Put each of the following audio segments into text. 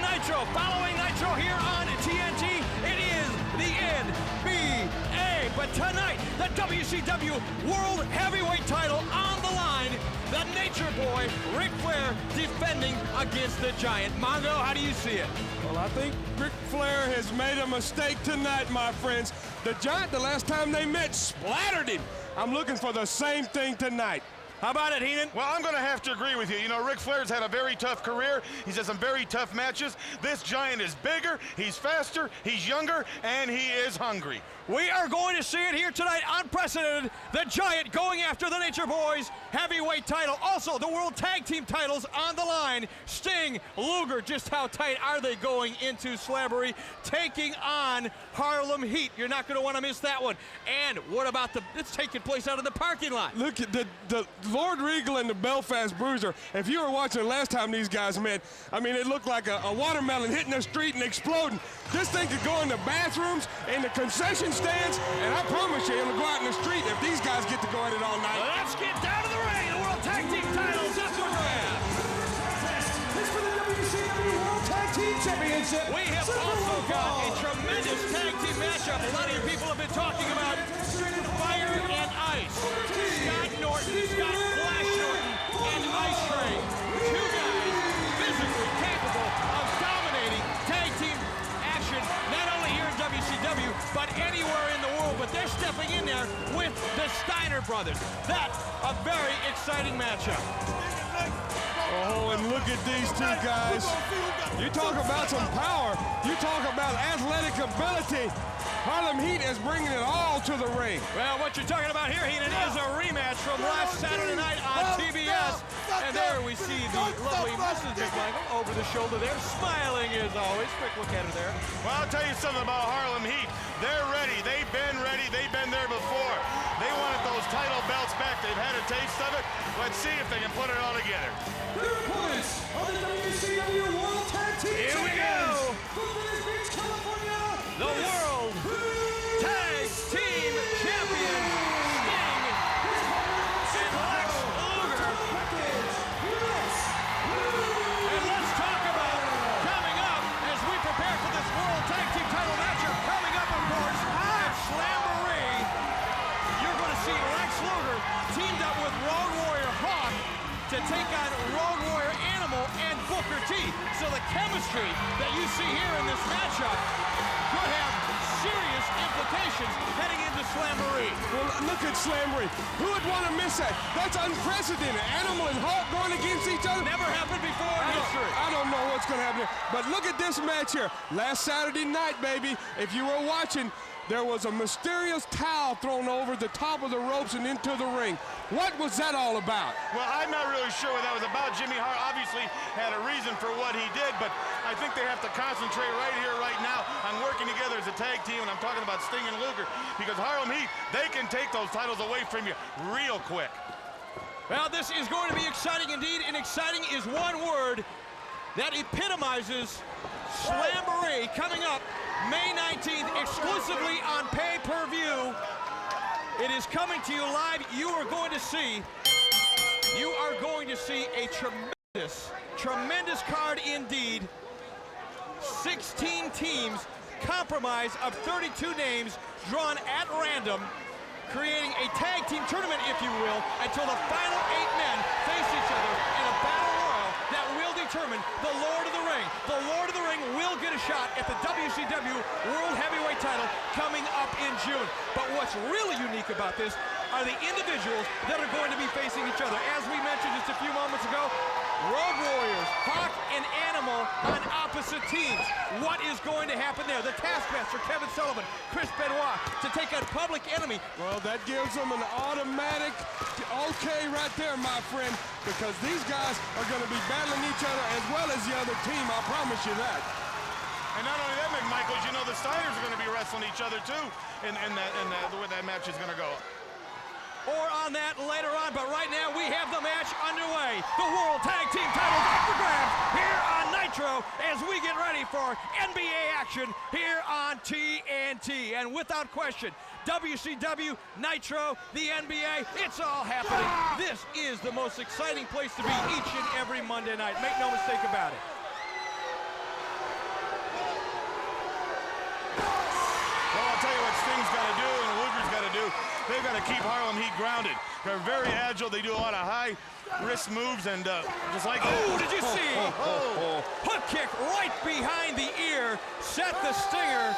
Nitro. Following Nitro here on TNT, it is the NBA. But tonight, the WCW World Heavyweight title on the line. The Nature Boy, Ric Flair, defending against the Giant. Mongo, how do you see it? Well, I think Ric Flair has made a mistake tonight, my friends. The Giant, the last time they met, splattered him. I'm looking for the same thing tonight. How about it, Heenan? Well, I'm going to have to agree with you. You know, Ric Flair's had a very tough career. He's had some very tough matches. This Giant is bigger, he's faster, he's younger, and he is hungry. We are going to see it here tonight, unprecedented. The Giant going after the Nature Boys heavyweight title. Also, the World Tag Team titles on the line. Sting, Luger, just how tight are they going into Slamboree? Taking on Harlem Heat. You're not going to want to miss that one. And what about it's taking place out in the parking lot? Look at the Lord Regal and the Belfast Bruiser. If you were watching the last time these guys met, I mean, it looked like a watermelon hitting the street and exploding. This thing could go in the bathrooms, in the concession stands, and I promise you, it'll go out in the street if these guys get to go at it all night. Let's get down to the ring. The World Tag Team titles up for grabs. This for the WCW World Tag Team Championship. We have also got a tremendous tag team matchup. A lot of you people have been talking about Fire and Ice. Scott Norton, Scott Flash Norton, and Ice Train. Two guys physically capable of dominating tag team action, not only here in WCW, but anywhere in the world. But they're stepping in there with the Steiner brothers. That's a very exciting matchup. Oh, and look at these two guys. You talk about some power. You talk about athletic ability. Harlem Heat is bringing it all to the ring. Well, what you're talking about here, Heenan, is a rematch from last Saturday night on TBS. And there we see the lovely Mrs. McMichael over the shoulder there, smiling as always. Quick look at her there. Well, I'll tell you something about Harlem Heat. They're ready. They've been ready. They've been there before. They wanted those title belts back. They've had a taste of it. Let's see if they can put it all together. Their opponents are the WCW World Tag Team Here we Champions. go. From Venice Beach, California, The World Tag Team Champion, Sting and Lex Luger. And let's talk about coming up as we prepare for this World Tag Team title matchup. Coming up, of course, at Slamboree, you're going to see Lex Luger teamed up with Road Warrior Hawk to take on Road Warrior Animal and Booker T. So the chemistry that you see here in this matchup could have serious implications heading into Slamboree. Well, look at Slamboree. Who would want to miss that? That's unprecedented. Animal and Hawk going against each other. Never happened before in history. I don't know what's going to happen here. But look at this match here. Last Saturday night, baby, if you were watching, there was a mysterious towel thrown over the top of the ropes and into the ring. What was that all about? Well, I'm not really sure what that was about. Jimmy Hart obviously had a reason for what he did, but I think they have to concentrate right here, right now on working together as a tag team, and I'm talking about Sting and Luger, because Harlem Heat, they can take those titles away from you real quick. Well, this is going to be exciting indeed, and exciting is one word that epitomizes Slamboree coming up May 19th, exclusively on pay-per-view. It is coming to you live. You are going to see a tremendous card indeed. 16 teams, comprised of 32 names drawn at random, creating a tag team tournament, if you will, until the final 8 men face each other in a battle royal that will determine the Lord of the Ring. The Lord of the Ring will get a shot at the WCW World Heavyweight title coming up in June. But what's really unique about this are the individuals that are going to be facing each other. As we mentioned just a few moments ago, Road Warriors, Hawk and Animal on opposite teams. What is going to happen there? The Taskmaster, Kevin Sullivan, Chris Benoit to take on Public Enemy. Well, that gives them an automatic okay right there, my friend, because these guys are going to be battling each other as well as the other team, I promise you that. And not only that, McMichaels, you know the Steiners are going to be wrestling each other too in the way that match is going to go. Or on that later on, but right now we have the match underway. The World Tag Team titles up for grabs here on Nitro as we get ready for NBA action here on TNT. And without question, WCW, Nitro, the NBA, it's all happening. This is the most exciting place to be each and every Monday night. Make no mistake about it. Sting's got to do and Luger's got to do. They've got to keep Harlem Heat grounded. They're very agile. They do a lot of high wrist moves and just like that. Oh, did you see? Hook kick right behind the ear. Set the Stinger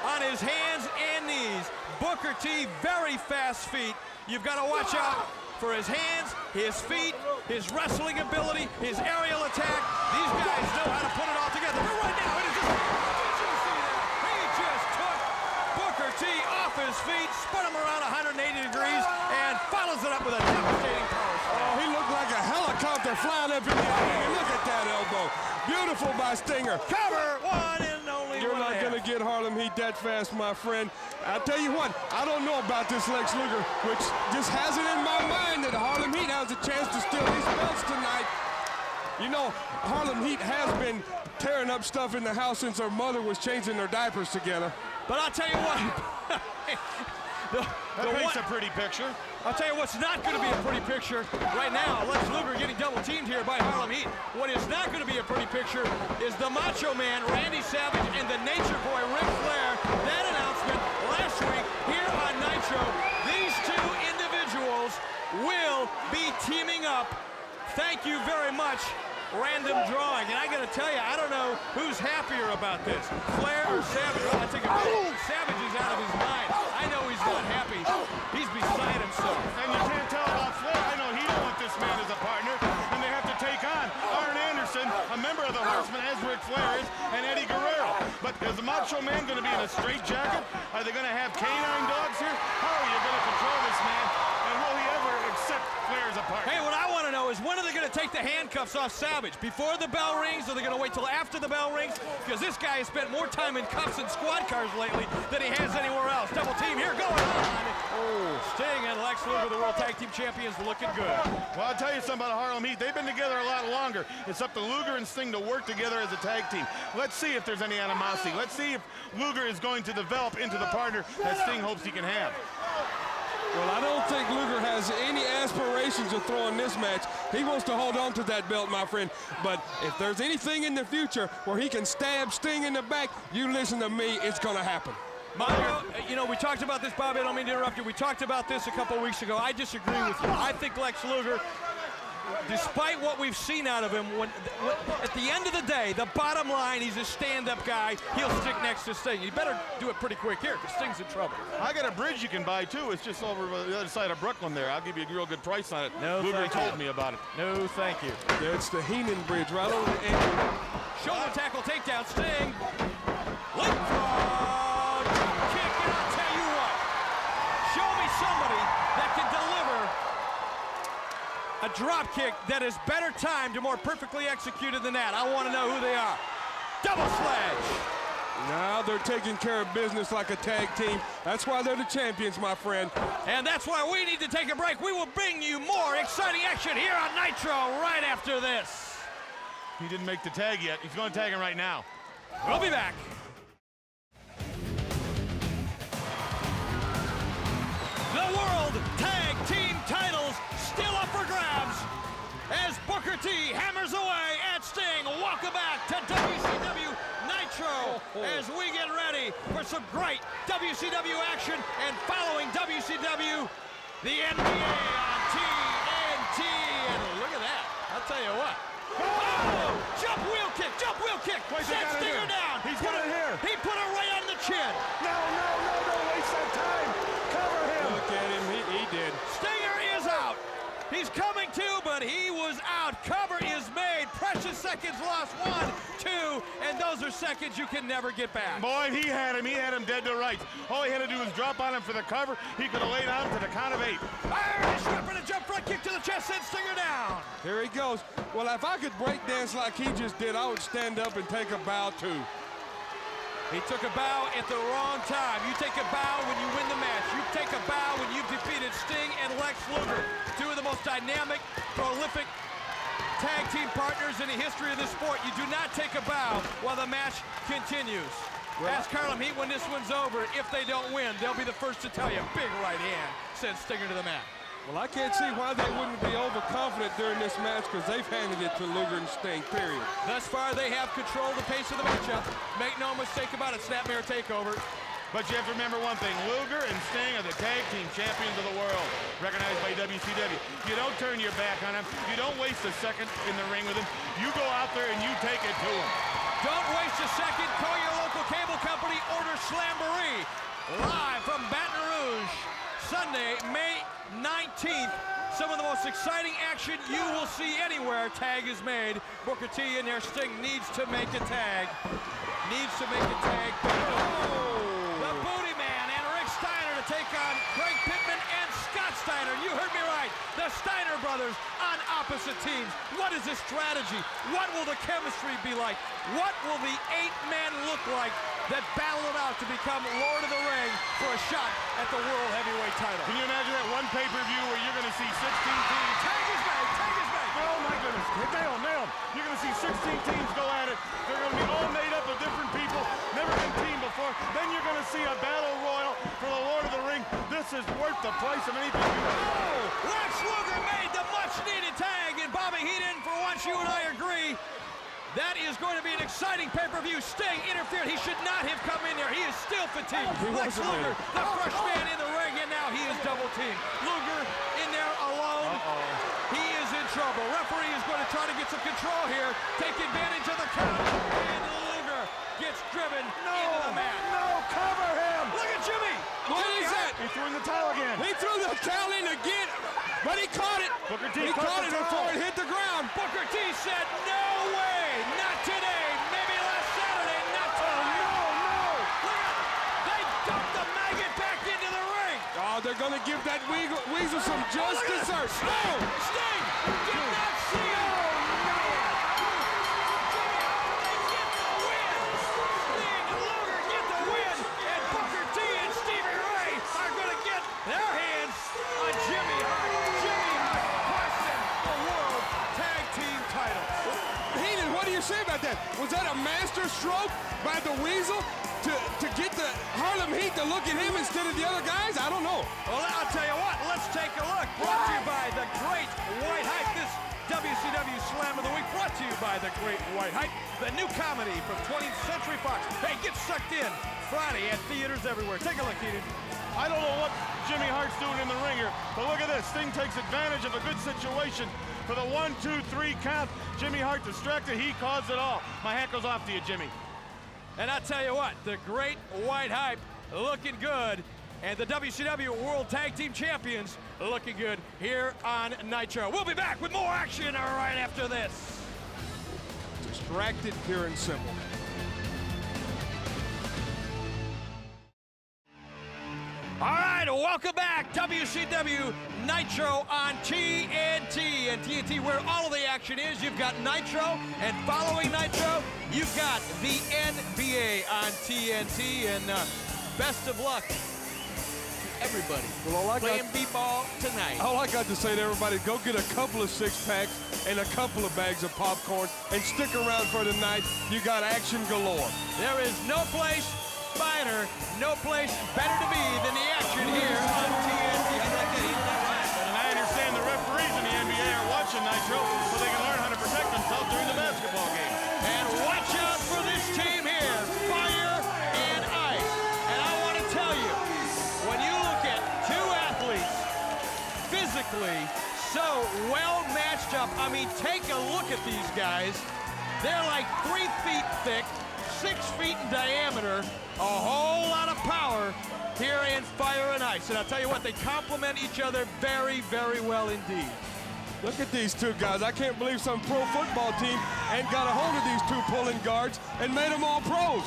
on his hands and knees. Booker T, very fast feet. You've got to watch out for his hands, his feet, his wrestling ability, his aerial attack. These guys know how to put it all together. But right now, it is just... Did you see that? He just took Booker T off his feet, spun him around 180 degrees, and follows it up with a devastating power slam. Oh, he looked like a helicopter flying up in the air. And look at that elbow. Beautiful by Stinger. Cover, one and only You're one not and a going to half. get Harlem Heat that fast, my friend. I'll tell you what, I don't know about this Lex Luger, which just has it in my mind that Harlem Heat has a chance to steal these belts tonight. You know, Harlem Heat has been tearing up stuff in the house since her mother was changing their diapers together. But I'll tell you what. That paints a pretty picture. I'll tell you what's not going to be a pretty picture right now. Lex Luger getting double teamed here by Harlem Heat. What is not going to be a pretty picture is the Macho Man, Randy Savage, and the Nature Boy, Ric Flair. That announcement last week here on Nitro. These two individuals will be teaming up. Thank you very much. Random drawing, and I got to tell you, I don't know who's happier about this, Flair or Savage. Well, I think Savage is out of his mind. I know he's not happy. He's beside himself. And you can't tell about Flair. I know he don't want this man as a partner, and they have to take on Arn Anderson, a member of the Horsemen, as Ric Flair is, and Eddie Guerrero. But is the Macho Man going to be in a straitjacket? Are they going to have canine dogs here? How are you going to control this man? And will he ever accept Flair as a partner? Hey, what I want to know is when are they going to take the handcuffs off Savage? Before the bell rings, or are they going to wait till after the bell rings? Because this guy has spent more time in cuffs and squad cars lately than he has anywhere else. Double team here going on. Oh, Sting and Lex Luger, the World Tag Team Champions, looking good. Well, I'll tell you something about Harlem Heat. They've been together a lot longer. It's up to Luger and Sting to work together as a tag team. Let's see if there's any animosity. Let's see if Luger is going to develop into the partner that Sting hopes he can have. Well, I don't think Luger has any aspirations of throwing this match. He wants to hold on to that belt, my friend. But if there's anything in the future where he can stab Sting in the back, you listen to me, it's going to happen. Mario, you know, we talked about this, Bobby, I don't mean to interrupt you. We talked about this a couple weeks ago. I disagree with you. I think Lex Luger, despite what we've seen out of him, at the end of the day, the bottom line, he's a stand-up guy. He'll stick next to Sting. You better do it pretty quick here, because Sting's in trouble. I got a bridge you can buy, too. It's just over the other side of Brooklyn there. I'll give you a real good price on it. No, Luger thank told you. me about it. No, thank you. It's the Heenan Bridge right over the ankle. Shoulder tackle takedown, Sting. Leapfrog kick, and I'll tell you what. Show me somebody that can deliver a drop kick that is better timed and more perfectly executed than that. I want to know who they are. Double sledge. Now they're taking care of business like a tag team. That's why they're the champions, my friend. And that's why we need to take a break. We will bring you more exciting action here on Nitro right after this. He didn't make the tag yet. He's going to tag him right now. We'll be back. The World Tag Team titles still up for grabs as Booker T hammers away at Sting. Welcome back to WCW Nitro as we get ready for some great WCW action, and following WCW, the NBA on TNT. And look at that. I'll tell you what. Oh! Jump wheel kick! Jump wheel kick! Set Stinger down! He's got it here. He put it right on the chin. No, waste that time. Cover him. Look at him, he did. Stinger is out. He's coming to, but he was out. Cover is made. Precious seconds lost. 1, 2, and those are seconds you can never get back. Boy, he had him dead to rights. All he had to do was drop on him for the cover. He could have laid on him to the count of 8. Irish whip and a jump front kick to the chest, sends Stinger down. Here he goes. Well, if I could break dance like he just did, I would stand up and take a bow too. He took a bow at the wrong time. You take a bow when you win the match. You take a bow when you've defeated Sting and Lex Luger, two of the most dynamic, prolific tag team partners in the history of this sport. You do not take a bow while the match continues. Ask Harlem Heat when this one's over. If they don't win, they'll be the first to tell you. Big right hand sends Stinger to the mat. Well, I can't see why they wouldn't be overconfident during this match, because they've handed it to Luger and Sting, period. Thus far, they have controlled the pace of the matchup. Make no mistake about it, Snapmare Takeover. But you have to remember one thing, Luger and Sting are the tag team champions of the world, recognized by WCW. You don't turn your back on them. You don't waste a second in the ring with them. You go out there and you take it to them. Don't waste a second. Call your local cable company. Order Slamboree. Live from Baton Rouge, Sunday, May 19th. Some of the most exciting action you will see anywhere. Tag is made. Booker T in there. Sting needs to make a tag. Needs to make a tag. Oh! The Booty Man and Rick Steiner to take on Craig Pittman and Scott Steiner. You heard me right. The Steiner brothers on opposite teams. What is this strategy? What will the chemistry be like? What will the 8-men look like that battle it out to become Lord of the Ring for a shot at the World Heavyweight title? Can you imagine that one pay-per-view where you're going to see 16 teams? Tag is back! Tag is back! Oh my goodness, nail him. You're going to see 16 teams go at it. They're going to be all made up of different people, never been teamed before. Then you're going to see a battle royal for the Lord of the Ring. This is worth the price of anything you Oh! Lex Luger made the much-needed tag, and Bobby Heenan, for once you and I agree, that is going to be an exciting pay-per-view. Sting interfered. He should not have come in there. He is still fatigued. Lex Luger, the fresh man in the ring, and now he is double-teamed. Luger in there alone. He is in trouble. Referee is going to try to get some control here, take advantage of the count, and Luger gets driven into the mat. No, cover him! Look at Jimmy! What is that? He threw in the towel again. He threw the towel in again, but he caught it. Booker T He caught caught the it towel. before it hit the ground. Booker T said, no way, not today, maybe last Saturday, not tonight. No! Look at, they dumped the maggot back into the ring. Oh, they're going to give that weasel some just Look at desserts. this. Oh, Sting did not see it. Sting and Luger get the win, and Booker T and Stevie Ray are going to get their hands on Jimmy Hart. Jimmy Hart questioned the World Tag Team title. Heenan, what do you say about that? Was that a master stroke by the Weasel to get the Harlem Heat to look at him instead of the other guys? I don't know. Well, I'll tell you what, let's take a look. Brought to you by the Great White Hype. This WCW Slam of the Week brought to you by the Great White Hype, the new comedy from 20th Century Fox. Hey, get sucked in Friday at theaters everywhere. Take a look, Eden. I don't know what Jimmy Hart's doing in the ring here, but look at this. Sting takes advantage of a good situation for the 1, 2, 3 count. Jimmy Hart distracted. He caused it all. My hat goes off to you, Jimmy. And I'll tell you what, the Great White Hype looking good, and the WCW World Tag Team Champions looking good here on Nitro. We'll be back with more action right after this. Distracted, pure and simple. All right, welcome back. WCW Nitro on TNT. And TNT, where all of the action is, you've got Nitro, and following Nitro, you've got the NBA on TNT. And best of luck to everybody playing b-ball tonight. All I got to say to everybody, go get a couple of six-packs and a couple of bags of popcorn and stick around for tonight. You got action galore. There is no place finer, no place better to be than the action here on TNT. And I understand the referees in the NBA are watching Nitro so they can learn how to protect themselves during the basketball game. And watch out for this team here, Fire and Ice. And I want to tell you, when you look at two athletes physically so well matched up, I mean, take a look at these guys. They're like 3 feet thick, 6 feet in diameter, a whole lot of power here in Fire and Ice. And I'll tell you what, they complement each other very, very well indeed. Look at these two guys. I can't believe some pro football team ain't got a hold of these two pulling guards and made them all pros.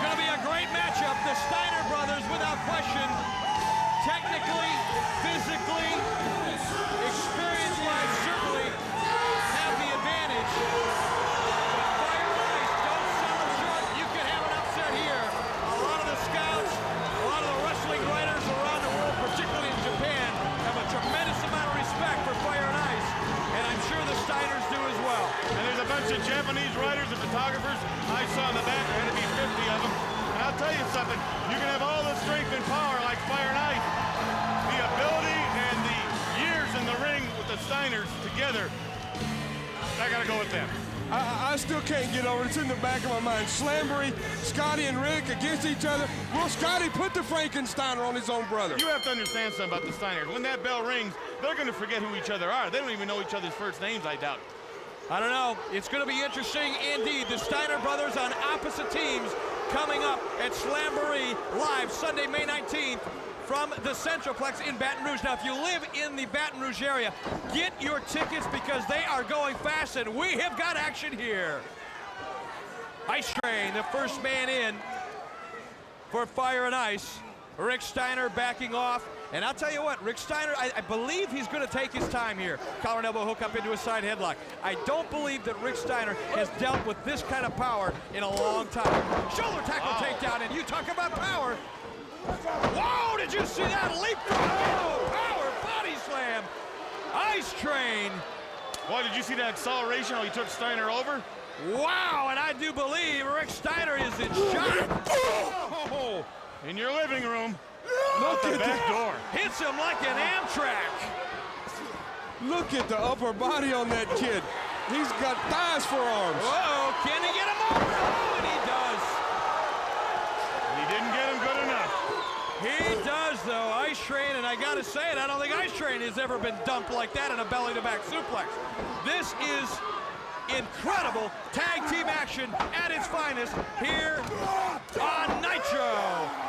Gonna be a great matchup. The Steiner brothers, without question, technically, physically, experience-wise, certainly have the advantage. But Fire and Ice, don't sell them short. You can have an upset here. A lot of the scouts, a lot of the wrestling writers around the world, particularly in Japan, have a tremendous amount of respect for Fire and Ice, and I'm sure the Steiners do as well. And there's a bunch of Japanese writers and photographers I saw in the back. There had to be 50 of them. And I'll tell you something. You can have all the strength and power like Fire and Ice. The ability and the years in the ring with the Steiners together, I got to go with them. I still can't get over it. It's in the back of my mind. Slamboree, Scotty and Rick against each other. Will Scotty put the Frankensteiner on his own brother? You have to understand something about the Steiners. When that bell rings, they're going to forget who each other are. They don't even know each other's first names, I doubt. I don't know. It's going to be interesting indeed. The Steiner brothers on opposite teams coming up at Slamboree live Sunday, May 19th from the Centroplex in Baton Rouge. Now, if you live in the Baton Rouge area, get your tickets because they are going fast, and we have got action here. Ice Train, the first man in for Fire and Ice. Rick Steiner backing off. And I'll tell you what, Rick Steiner, I believe he's going to take his time here. Collar and elbow hook up into a side headlock. I don't believe that Rick Steiner has dealt with this kind of power in a long time. Shoulder tackle takedown, and you talk about power. Whoa, did you see that leapfrog? Oh, power body slam. Ice Train. Boy, did you see that acceleration how he took Steiner over? Wow, and I do believe Rick Steiner is in shock. Oh, in your living room. Look The at back door. Hits him like an Amtrak. Look at the upper body on that kid. He's got thighs for arms. Whoa, can he get him over? Oh, and he does. He didn't get him good enough. He does, though. Ice Train, and I gotta say it, I don't think Ice Train has ever been dumped like that in a belly-to-back suplex. This is incredible tag team action at its finest here on Nitro.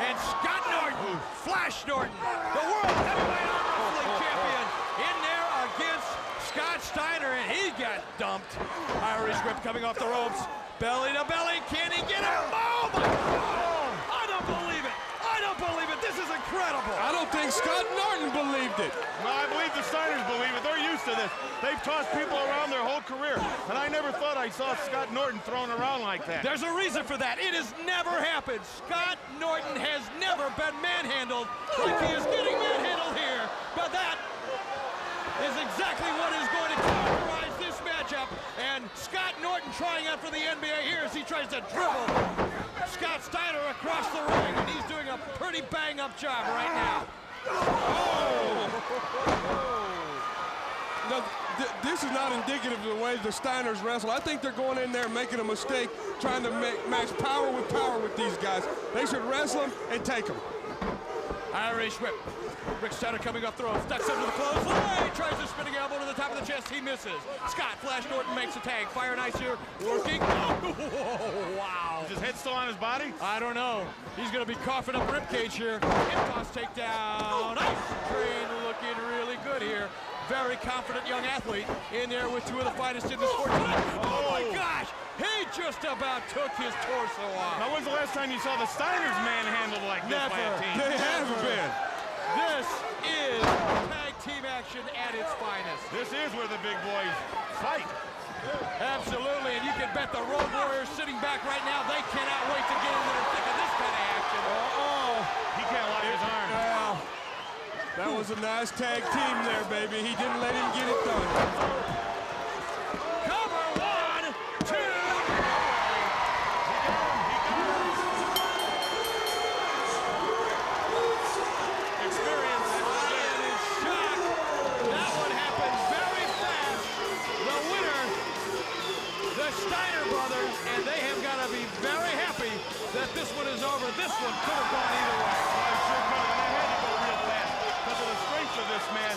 And Scott Norton, Flash Norton, the World Heavyweight Arm Wrestling Champion, in there against Scott Steiner, and he got dumped. Irish whip coming off the ropes. Belly to belly, can he get him? Oh my God! I don't believe it. I don't believe it. This is incredible. I don't think Scott Norton believed it. Well, I believe the Steiners believe it. They're used to this. They've tossed people around their whole career. And I never thought I saw Scott Norton thrown around like that. There's a reason for that. It has never happened. Scott Norton has never been manhandled like he is getting manhandled here. But that is exactly what is going to characterize this matchup. And Scott Norton trying out for the NBA here as he tries to dribble Scott Steiner across the ring. And he's doing a pretty bang-up job right now. Now, this is not indicative of the way the Steiners wrestle. I think they're going in there making a mistake, trying to match power with these guys. They should wrestle them and take them. Irish whip. Rick Steiner coming off the ropes, ducks under the clothesline, tries a spinning elbow to the top of the chest, he misses. Scott Flash Norton makes a tag. Fire and Ice here, working. Oh, wow. Is his head still on his body? I don't know. He's going to be coughing up ribcage here. Hip toss takedown. Ice Train looking really good here. Very confident young athlete in there with two of the finest in the sport. Oh my gosh! He just about took his torso off. Now, when's the last time you saw the Steiners manhandled like this by a Never. team? They haven't been. This is tag team action at its finest. This is where the big boys fight. Absolutely, and you can bet the Road Warriors sitting back right now, they cannot wait to get in there and think of this kind of action. He can't lock his arm. Well, that was a nice tag team there, baby. He didn't let him get it done. Cover, 1, 2. Experience. I am in shock. That one happened very fast. The winner, the Steiner brothers, and they have got to be very happy that this one is over. This one could have gone either way. I'm sure could have, and that had to go real fast because of the strength of this man.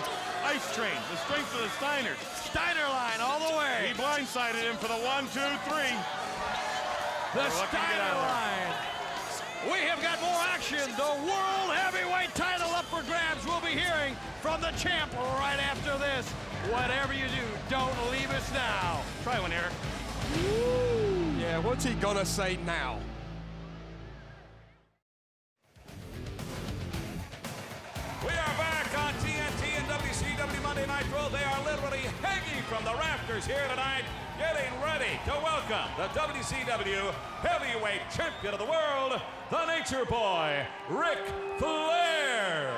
Ice Train, the strength of the Steiners. Steiner line all the way. He blindsided him for the 1, 2, 3. The They're lucky to get Steiner out of there. line. We have got more action. The World Heavyweight title up for grabs. We'll be hearing from the champ right after this. Whatever you do, don't leave us now. Try one, Eric. Yeah, what's he gonna say now? We are back on TNT and WCW Monday Night Raw. They are literally hanging from the rafters here tonight, getting ready to welcome the WCW Heavyweight Champion of the World, the Nature Boy, Ric Flair.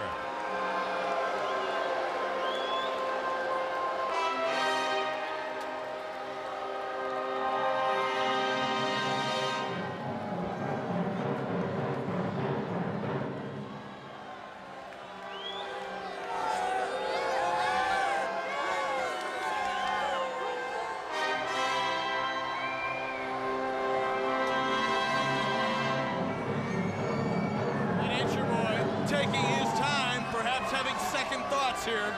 chance here.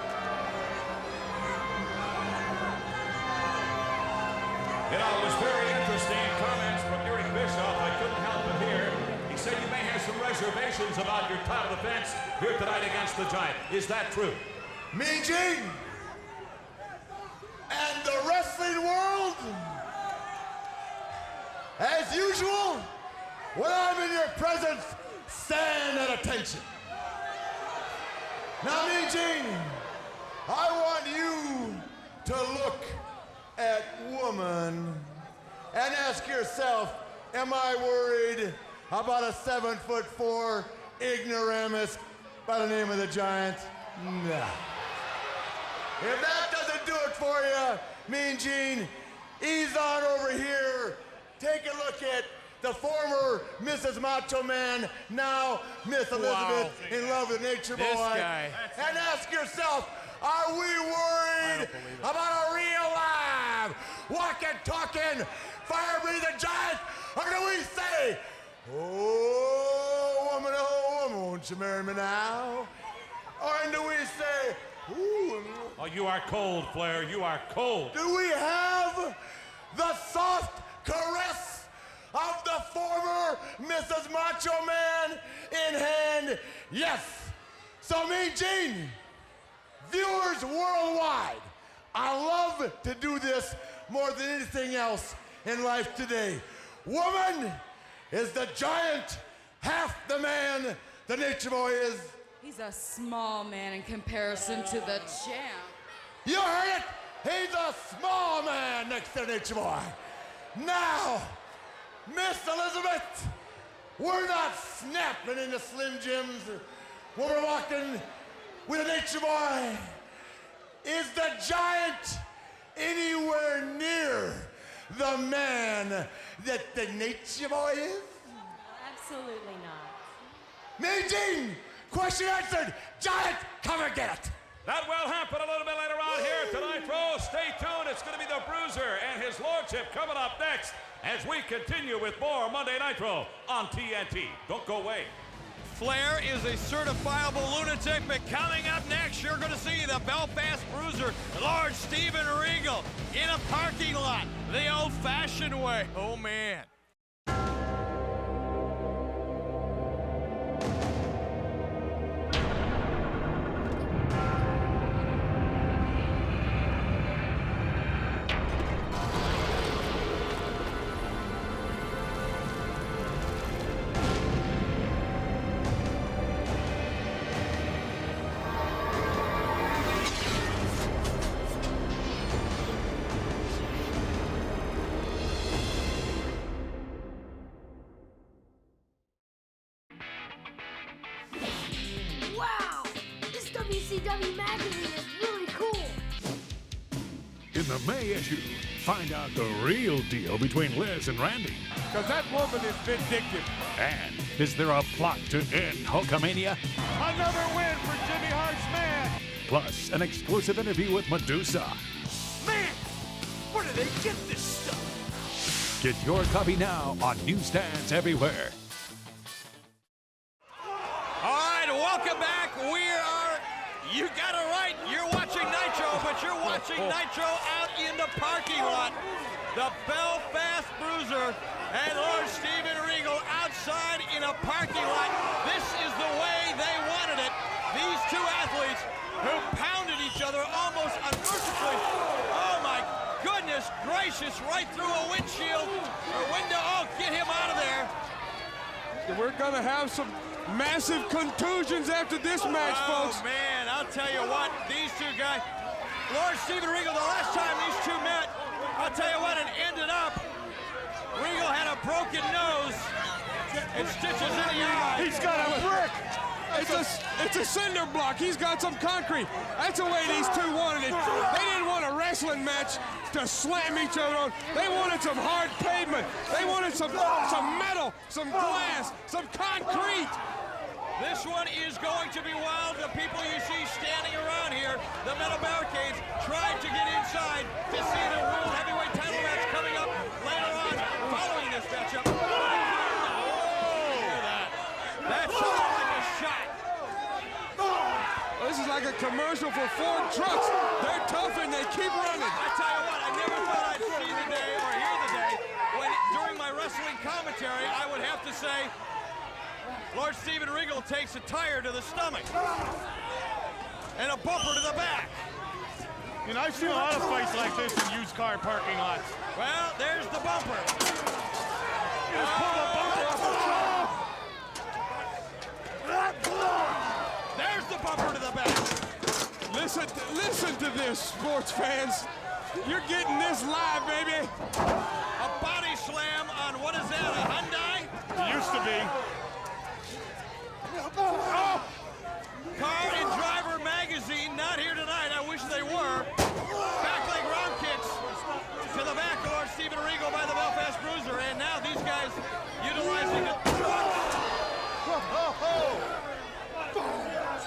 You know, it was very interesting comments from Eric Bischoff. I couldn't help but hear. He said you may have some reservations about your title defense here tonight against the Giant. Is that true? Mean Gene and the wrestling world, as usual, when I'm in your presence, stand at attention. Now, Mean Gene, I want you to look at woman and ask yourself, am I worried about a 7'4" ignoramus by the name of the Giant? Nah. If that doesn't do it for you, Mean Gene, ease on over here. Take a look at the former Mrs. Macho Man, now Miss Elizabeth, in love with Nature Boy. This guy. And ask yourself, are we worried about a real live, walking, talking, fire-breathing giant? Or do we say, oh, woman, won't you marry me now? Or do we say, ooh, Oh, you are cold, Flair. You are cold. do we have the soft caress of the former Mrs. Macho Man in hand? Yes. So, Mean Gene, viewers worldwide, I love to do this more than anything else in life today. Woman, is the Giant half the man the Nature Boy is? He's a small man in comparison to the champ. You heard it! He's a small man next to Nature Boy. Now, Miss Elizabeth, we're not snapping into Slim Jims when we're walking with a Nature Boy. Is the Giant anywhere near the man that the Nature Boy is? Absolutely not. Mean Gene, question answered. Giant, come and get it. That will happen a little bit later on here tonight, Nitro. Stay tuned. It's going to be the Bruiser and his lordship coming up next as we continue with more Monday Nitro on TNT. Don't go away. Flair is a certifiable lunatic, but coming up next, you're going to see the Belfast Bruiser, Lord Steven Regal, in a parking lot, the old-fashioned way. Oh, man. Wow! This WCW magazine is really cool. In the May issue, find out the real deal between Liz and Randy. Because that woman is vindictive. And is there a plot to end Hulkamania? Another win for Jimmy Hart's man. Plus, an exclusive interview with Medusa. Man, where do they get this stuff? Get your copy now on newsstands everywhere. All right, welcome back. You got it right. You're watching Nitro, but you're watching Nitro out in the parking lot. The Belfast Bruiser and Lord Steven Regal outside in a parking lot. This is the way they wanted it. These two athletes who pounded each other almost unmercifully. Oh my goodness gracious, right through a windshield or window. Oh, get him out of there. We're going to have some massive contusions after this match, folks. Oh, man, I'll tell you what, these two guys, Lord Steven Regal, the last time these two met, I'll tell you what, it ended up, Regal had a broken nose and stitches in the eye. He's got a brick. It's a cinder block. He's got some concrete. That's the way these two wanted it. They didn't want a wrestling match to slam each other on. They wanted some hard pavement. They wanted some metal, some glass, some concrete. This one is going to be wild. The people you see standing around here, the metal barricades, tried to get inside to see the World Heavyweight title match coming up later on following this matchup. Oh, look at that. That's like a shot. This is like a commercial for Ford trucks. They're tough and they keep running. I tell you what, I never thought I'd see the day or hear the day when during my wrestling commentary I would have to say Lord Steven Regal takes a tire to the stomach and a bumper to the back. You know, I've seen a lot of fights like this in used car parking lots. Well, there's the bumper. Just pull the bumper off the truck. There's the bumper to the back. Listen to this, sports fans. You're getting this live, baby. A body slam on, what is that, a Hyundai? It used to be. Oh! Car and Driver Magazine, not here tonight. I wish they were. Back leg round kicks to the back of Lord Steven Regal by the Belfast Bruiser. And now these guys utilizing the truck.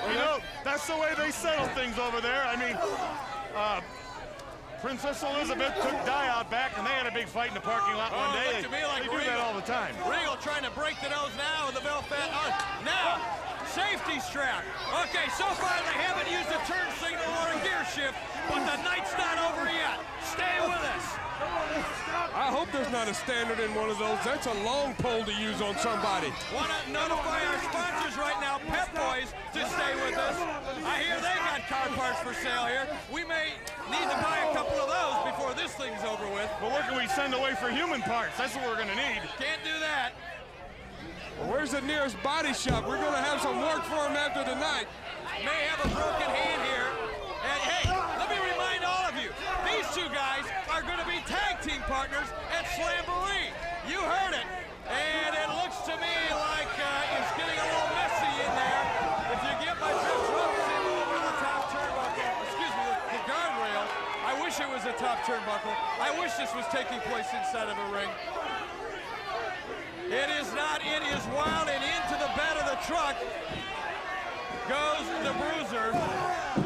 You know, that's the way they settle things over there. I mean, Princess Elizabeth took Di out back, and they had a big fight in the parking lot one day. Looked to me like they do that all the time. Regal trying to break the nose now of the Belfast. Now, safety strap. Okay, so far they haven't used a turn signal or a gear shift, but the night's not over yet. Stay with us. I hope there's not a standard in one of those. That's a long pole to use on somebody. Want to notify our sponsors right now, Pep Boys, to stay with us. I hear they got car parts for sale here. We may need to buy a couple of those before this thing's over with. But what can we send away for human parts? That's what we're going to need. Can't do that. Where's the nearest body shop? We're going to have some work for him after tonight. May have a broken hand here. And hey, let me remind all of you, these two guys are going to be tag team partners at Slamboree. You heard it. And it looks to me like it's getting a little messy in there. If you get my drift trucks in over the top turnbuckle, excuse me, the guardrail, I wish it was a top turnbuckle. I wish this was taking place inside of a ring. It is not. It is wild, and into the bed of the truck goes the Bruiser.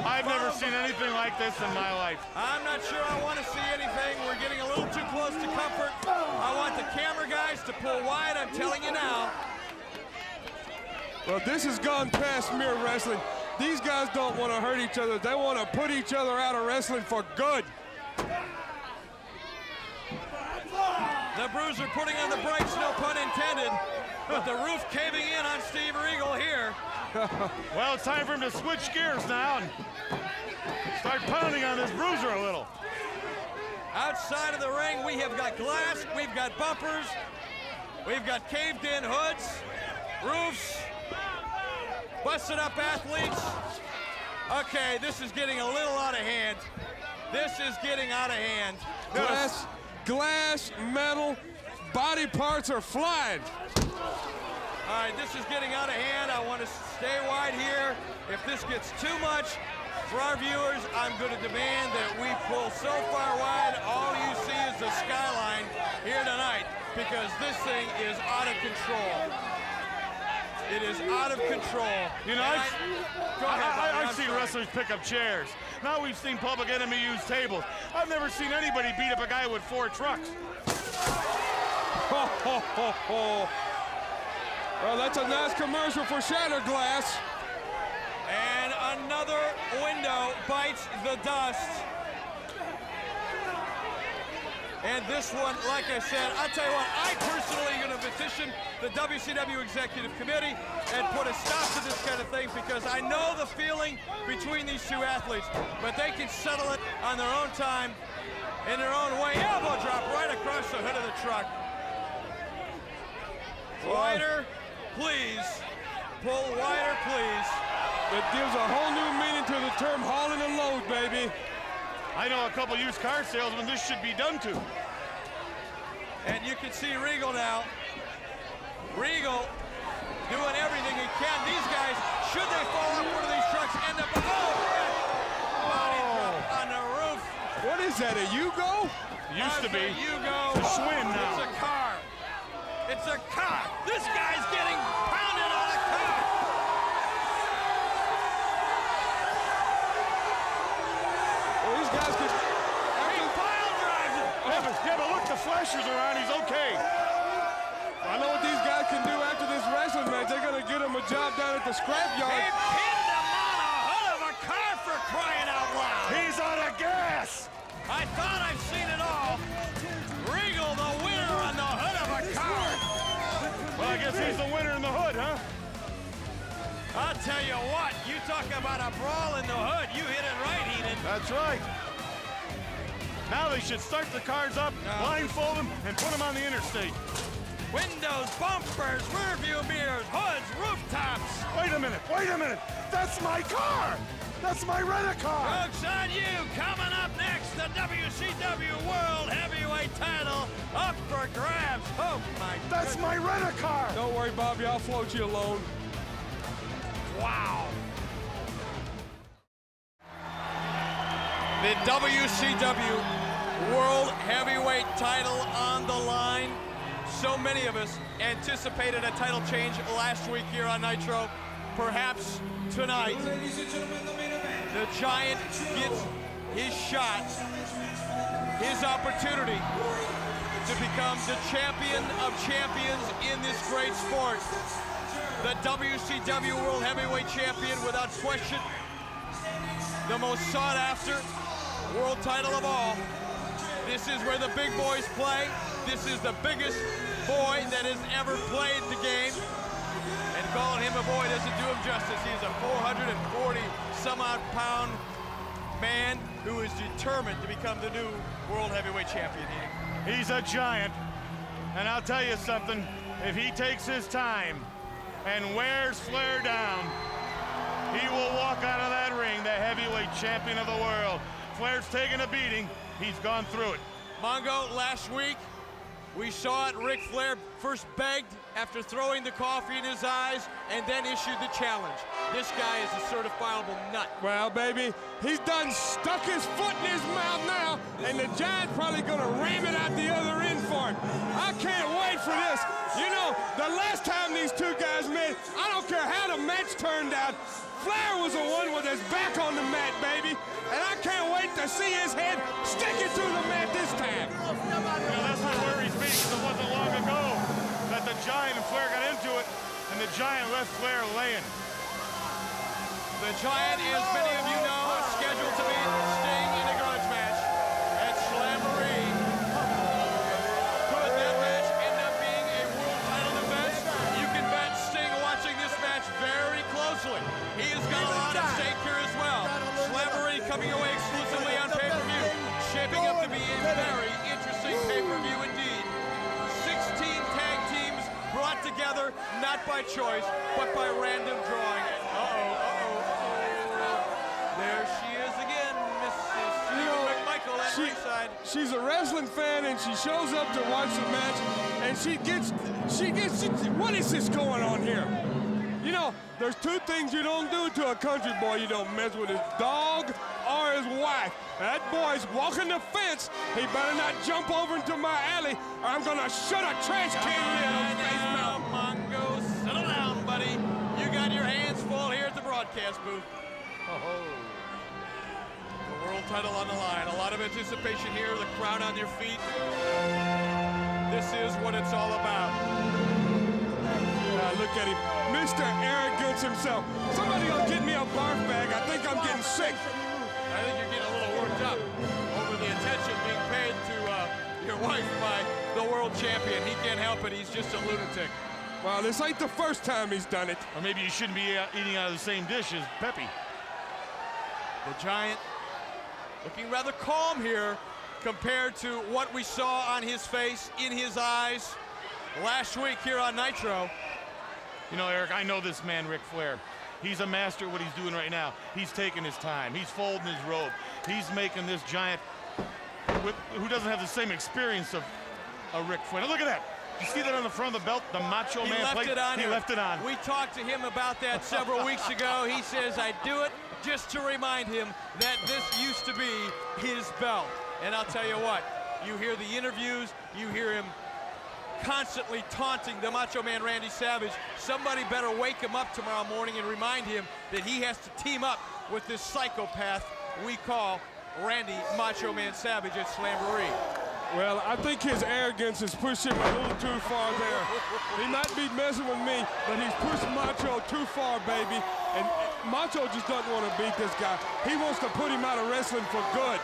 I've never seen anything like this in my life. I'm not sure I want to see anything. We're getting a little too close to comfort. I want the camera guys to pull wide, I'm telling you now. Well, this has gone past mere wrestling. These guys don't want to hurt each other. They want to put each other out of wrestling for good. The Bruiser putting on the brakes, no pun intended, but the roof caving in on Steve Regal here. Well, it's time for him to switch gears now and start pounding on this Bruiser a little. Outside of the ring, we have got glass, we've got bumpers, we've got caved-in hoods, roofs, busted up athletes. Okay, this is getting a little out of hand. This is getting out of hand. Glass, metal, body parts are flying. All right, this is getting out of hand. I want to stay wide here. If this gets too much for our viewers, I'm going to demand that we pull so far wide, all you see is the skyline here tonight, because this thing is out of control. It is out of control. You know, I've seen wrestlers pick up chairs. Now we've seen Public Enemy use tables. I've never seen anybody beat up a guy with 4 trucks. Ho, ho, ho, ho. Well, that's a nice commercial for Shattered Glass. And another window bites the dust. And this one, like I said, I'll tell you what, I personally am going to petition the WCW Executive Committee and put a stop to this kind of thing, because I know the feeling between these two athletes, but they can settle it on their own time, in their own way. Elbow drop right across the hood of the truck. Wider, please. Pull wider, please. It gives a whole new meaning to the term hauling a load, baby. I know a couple used car salesmen this should be done to. And you can see Regal now. Regal doing everything he can. These guys, should they fall off one of these trucks, end up, body drop on the roof. What is that, a Yugo? Used to be. Yugo. It's a Schwinn now. It's a car. It's a car. This guy's getting pounded on a car. Well, these guys could... He pile drives it. Yeah, but look, the flashers around, he's okay. I know what these guys can do after this wrestling match. They're going to get him a job down at the scrapyard. He pinned him on a hood of a car for Guess he's the winner in the hood, huh? I'll tell you what, you talk about a brawl in the hood. You hit it right, Heenan. That's right. Now they should start the cars up, blindfold them, and put them on the interstate. Windows, bumpers, rear view mirrors, hoods, rooftops. Wait a minute. That's my car. That's my rent-a-car. Joke's on you. Coming up next, the WCW World Heavyweight title up for grabs. Oh, my That's my rent-a-car. Don't worry, Bobby, I'll float you alone. Wow. The WCW World Heavyweight title on the line. So many of us anticipated a title change last week here on Nitro. Perhaps tonight, the Giant gets his shot, his opportunity to become the champion of champions in this great sport. The WCW World Heavyweight Champion, without question, the most sought after world title of all. This is where the big boys play. This is the biggest boy that has ever played the game. And calling him a boy doesn't do him justice. He's a 440-some-odd pound man who is determined to become the new World Heavyweight Champion here. He's a giant. And I'll tell you something, if he takes his time and wears Flair down, he will walk out of that ring the heavyweight champion of the world. Flair's taken a beating. He's gone through it. Mongo, last week, we saw it. Ric Flair first begged after throwing the coffee in his eyes and then issued the challenge. This guy is a certifiable nut. Well, baby, he's done stuck his foot in his mouth now, and the Giant's probably gonna ram it out the other end for him. I can't wait for this. You know, the last time these two guys met, I don't care how the match turned out, Flair was the one with his back on the mat, baby. And I can't wait to see his head stick it to the mat this time. Well, that's not where he's beat, 'cause it wasn't long ago that the Giant and Flair got into it, and the Giant left Flair laying. The Giant, as many of you know, is scheduled to meet Sting in a grudge match at Slamboree. Could that match end up being a world title defense? You can bet Sting watching this match very closely. He has got a lot at stake here as well. Slamboree coming away exclusively on pay-per-view, shaping up to be a very interesting pay-per-view indeed. 16 tag teams brought together, not by choice, but by random drawing. There she is again, Mrs. Stephen McMichael at ringside. She's a wrestling fan, and she shows up to watch the match, and what is this going on here? You know, there's two things you don't do to a country boy. You don't mess with his dog or his wife. That boy's walking the fence. He better not jump over into my alley, or I'm gonna shut a trash can in his face mouth. Mongo, settle down, buddy. You got your hands full here at the broadcast booth. The world title on the line. A lot of anticipation here. The crowd on their feet. This is what it's all about. Look at him, Mr. Arrogance himself. Somebody gonna get me a barf bag. I think I'm getting sick. I think you're getting a little worked up over the attention being paid to your wife by the world champion. He can't help it. He's just a lunatic. Well, this ain't the first time he's done it. Or maybe you shouldn't be eating out of the same dish as Pepe. The Giant looking rather calm here compared to what we saw on his face, in his eyes last week here on Nitro. You know, Eric, I know this man, Ric Flair. He's a master at what he's doing right now. He's taking his time. He's folding his robe. He's making this Giant who doesn't have the same experience of Ric Flair. Now look at that. You see that on the front of the belt? The Macho Man plate? He left it on. We talked to him about that several weeks ago. He says, I do it just to remind him that this used to be his belt. And I'll tell you what, you hear the interviews, you hear him constantly taunting the Macho Man Randy Savage. Somebody better wake him up tomorrow morning and remind him that he has to team up with this psychopath we call Randy Macho Man Savage at Slamboree. Well, I think his arrogance has pushed him a little too far there. He might be messing with me, but he's pushed Macho too far, baby. And Macho just doesn't want to beat this guy. He wants to put him out of wrestling for good.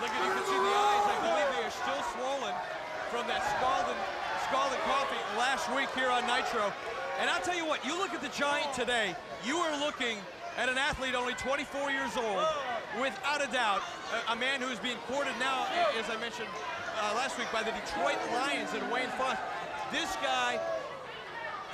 Look at, you can see the eyes. I believe they are still swollen from that scalding Scalding Coffee last week here on Nitro. And I'll tell you what, you look at the Giant today, you are looking at an athlete only 24 years old, without a doubt, a man who is being courted now, as I mentioned last week, by the Detroit Lions and Wayne Fontes. This guy,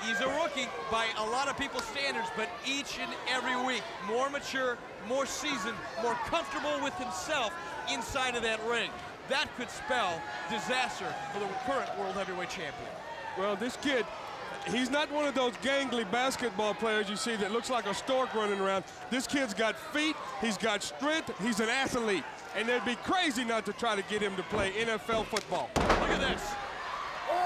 he's a rookie by a lot of people's standards, but each and every week, more mature, more seasoned, more comfortable with himself inside of that ring. That could spell disaster for the current World Heavyweight Champion. Well, this kid, he's not one of those gangly basketball players you see that looks like a stork running around. This kid's got feet, he's got strength, he's an athlete. And it'd be crazy not to try to get him to play NFL football. Look at this.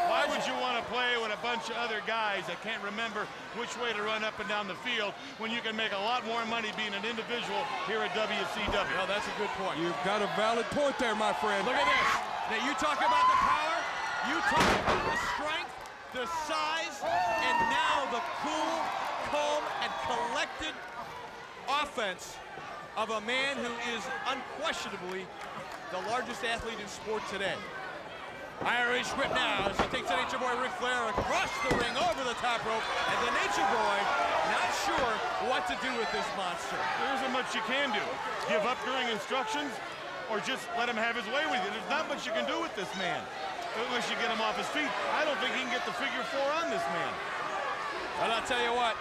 Why would you want to play with a bunch of other guys that can't remember which way to run up and down the field when you can make a lot more money being an individual here at WCW? Well, that's a good point. You've got a valid point there, my friend. Look at this. Now, you talk about the power, you talk about the strength, the size, and now the cool, calm, and collected offense of a man who is unquestionably the largest athlete in sport today. Irish whip now as he takes the Nature Boy Ric Flair across the ring over the top rope, and the Nature Boy not sure what to do with this monster. There isn't much you can do. Give up during instructions or just let him have his way with you. There's not much you can do with this man unless you get him off his feet. I don't think he can get the figure 4 on this man. And I'll tell you what,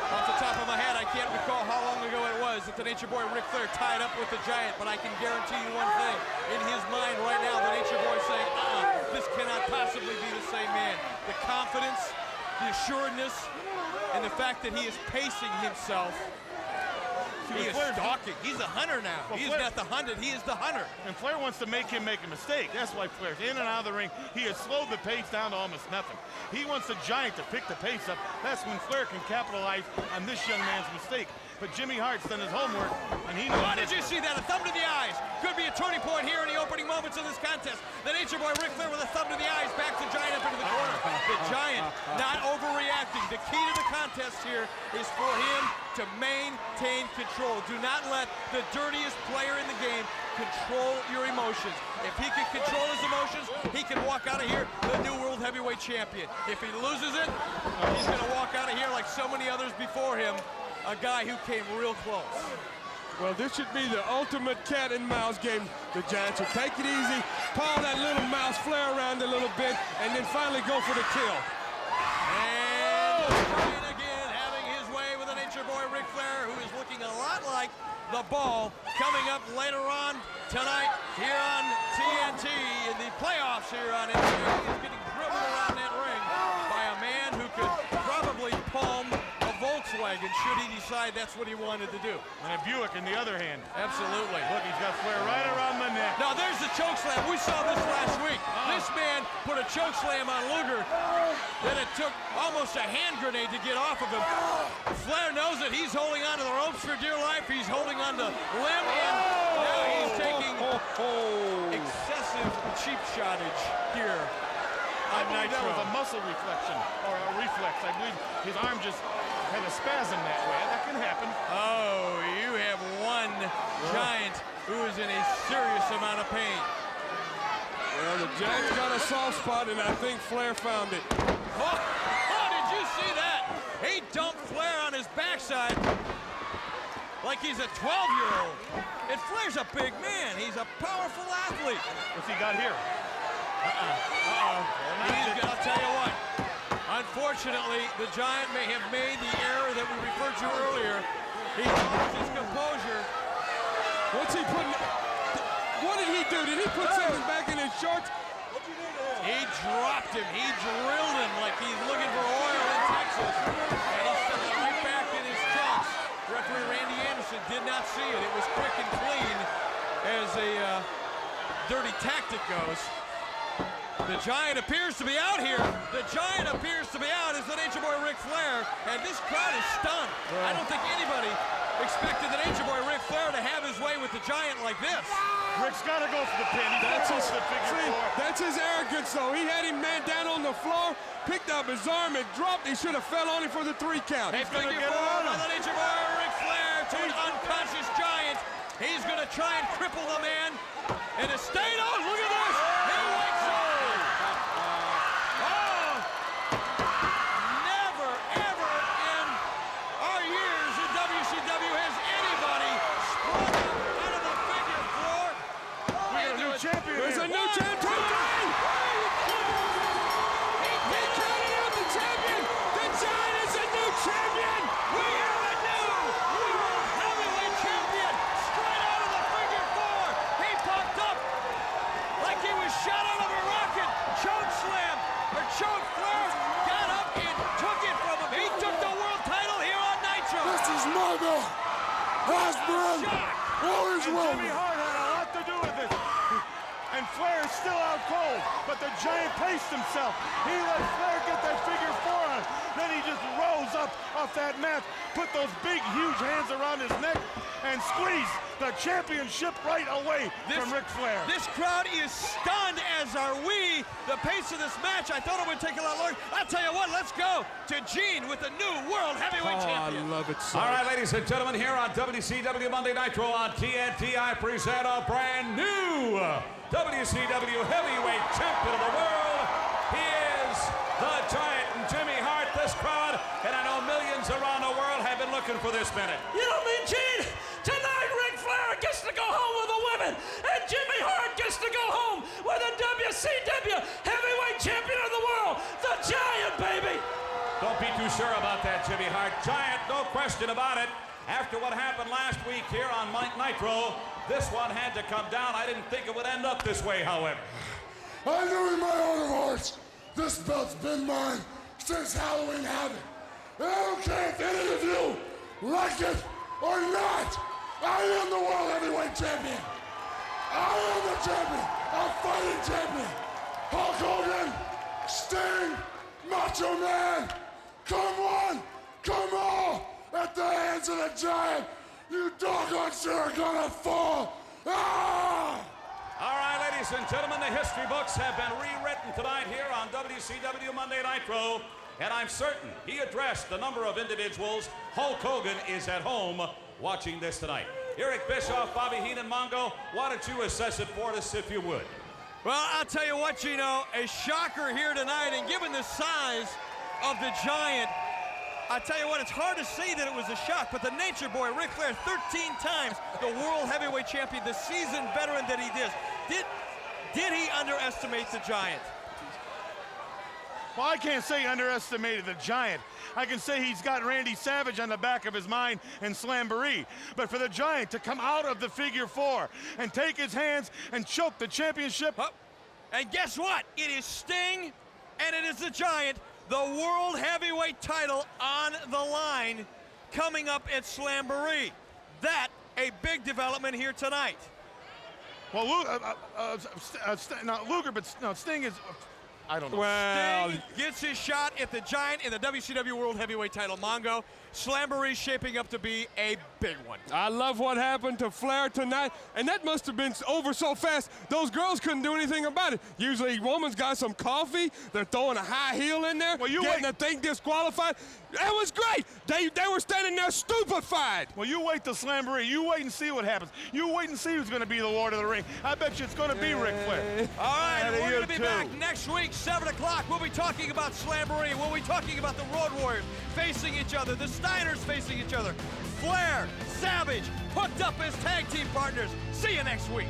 off the top of my head, I can't recall how long ago it was that the Nature Boy Ric Flair tied up with the Giant, but I can guarantee you one thing. In his mind right now, the Nature Boy is saying, this cannot possibly be the same man. The confidence, the assuredness, and the fact that he is pacing himself. He is stalking. He's a hunter now. Well, He's not the hunted, he is the hunter. And Flair wants to make him make a mistake. That's why Flair's in and out of the ring. He has slowed the pace down to almost nothing. He wants the Giant to pick the pace up. That's when Flair can capitalize on this young man's mistake. But Jimmy Hart's done his homework, and he knows. Oh, did you see that? A thumb to the eyes. Could be a turning point here in the opening moments of this contest. The Nature Boy Ric Flair with a thumb to the eyes backs the Giant up into the corner. The Giant not overreacting. The key to the contest here is for him to maintain control. Do not let the dirtiest player in the game control your emotions. If he can control his emotions, he can walk out of here the new World Heavyweight Champion. If he loses it, he's going to walk out of here like so many others before him, a guy who came real close. Well, this should be the ultimate cat and mouse game. The Giants will take it easy, paw that little mouse Flair around a little bit, and then finally go for the kill. And the Giant again having his way with the Nature Boy Ric Flair, who is looking a lot like the Ball, coming up later on tonight here on TNT in the playoffs here on NXT. He's getting dribbled around that ring by a man who could probably palm a Volkswagen should he decide that's what he wanted to do. And a Buick in the other hand. Absolutely. Look, he's got Flair right around the neck. Now there's the choke slam. We saw this last week. This man put a choke slam on Luger that it took almost a hand grenade to get off of him. Flair knows it. He's holding on to the ropes for dear life. He's holding on to limb, and now he's taking excessive cheap shottage here I on believe that Nitro. was a muscle reflection, or a reflex. I believe his arm just had a spasm that way. That can happen. Oh, you have one Giant who is in a serious amount of pain. Well, the Giants got a soft spot, and I think Flair found it. Oh, did you see that? He dumped Flair on his backside like he's a 12-year-old. And Flair's a big man. He's a powerful athlete. What's he got here? I'll tell you what. Unfortunately, the Giant may have made the error that we referred to earlier. He lost his composure. What's he putting? What did he do? Did he put something back in his shorts? He dropped him. He drilled him like he's looking for oil in Texas. And he stuck it right back in his trunks. Referee Randy Anderson did not see it. It was quick and clean as a dirty tactic goes. The Giant appears to be out here. The Giant appears to be out as the Nature Boy Ric Flair. And this crowd is stunned. I don't think anybody expected the Nature Boy Ric Flair to have his way with the Giant like this. Rick's got to go for the pin. That's his arrogance, though. He had him man down on the floor, picked up his arm and dropped. He should have fell on him for the 3 count. He's going to get on the Nature Boy Ric Flair to an unconscious Giant. He's going to try and cripple the man. And Estado, look at this. He wakes up. champion There's here. a new champion. He counted out the champion. The Giant is a new champion. We have a new world heavyweight champion straight out of the figure four. He popped up like he was shot out of a rocket. Choke slam or choke Flair got up and took it from him. He took the world title here on Nitro. This is my belt. Hasbro. Warriors And Road. Jimmy Hart had a lot to do with it. And Flair is still out cold, but the Giant paced himself. He let Flair get that figure four on. Then he just rose up off that mat, put those big, huge hands around his neck, and squeezed the championship right away from Ric Flair. This crowd is stunned, as are we. The pace of this match, I thought it would take a lot longer. I'll tell you what, let's go to Gene with the new world heavyweight champion. I love it so. All right, ladies and gentlemen, here on WCW Monday Nitro on TNT, I present a brand new WCW heavyweight champion of the world. He is the Giant, and Jimmy Hart. This crowd, and I know millions around the world have been looking for this minute. You know what I mean, Gene? Tonight, Ric Flair gets to go home with the women, and Jimmy Hart gets to go home with the WCW heavyweight champion of the world, the Giant, baby. Don't be too sure about that, Jimmy Hart. Giant, no question about it. After what happened last week here on Nitro, this one had to come down. I didn't think it would end up this way, however. I knew in my heart of hearts, this belt's been mine since Halloween Havoc. And I don't care if any of you like it or not. I am the world heavyweight champion. I am the champion. I'm fighting champion. Hulk Hogan, Sting, Macho Man. Come on, come on. At the hands of the Giant, you doggone sure are gonna fall. Ah! All right, ladies and gentlemen, the history books have been rewritten tonight here on WCW Monday Nitro, and I'm certain he addressed the number of individuals. Hulk Hogan is at home watching this tonight. Eric Bischoff, Bobby Heenan, Mongo, why don't you assess it for us if you would? Well, I'll tell you what, Gino, a shocker here tonight, and given the size of the Giant, I tell you what, it's hard to say that it was a shock, but the Nature Boy, Ric Flair, 13 times the world heavyweight champion, the seasoned veteran that he is. Did he underestimate the Giant? Well, I can't say he underestimated the Giant. I can say he's got Randy Savage on the back of his mind and Slamboree. But for the Giant to come out of the figure four and take his hands and choke the championship. Oh, and guess what? It is Sting, and it is the Giant. The world heavyweight title on the line coming up at Slamboree. That a big development here tonight. Well, Luger, but no, Sting is, I don't know. Well, Sting gets his shot at the Giant in the WCW World Heavyweight title. Mongo, Slamboree shaping up to be a big one. I love what happened to Flair tonight, and that must have been over so fast, those girls couldn't do anything about it. Usually a woman's got some coffee, they're throwing a high heel in there, Well, you getting wait. the thing disqualified. It was great. They were standing there stupefied. Well, you wait till Slamboree. You wait and see what happens. You wait and see who's going to be the Lord of the Ring. I bet you it's going to be Ric Flair. All right, And we're you going to be too. back next week, 7 o'clock. We'll be talking about Slamboree. We'll be talking about the Road Warriors facing each other, the Steiners facing each other, Flair, Savage, hooked up as tag team partners. See you next week.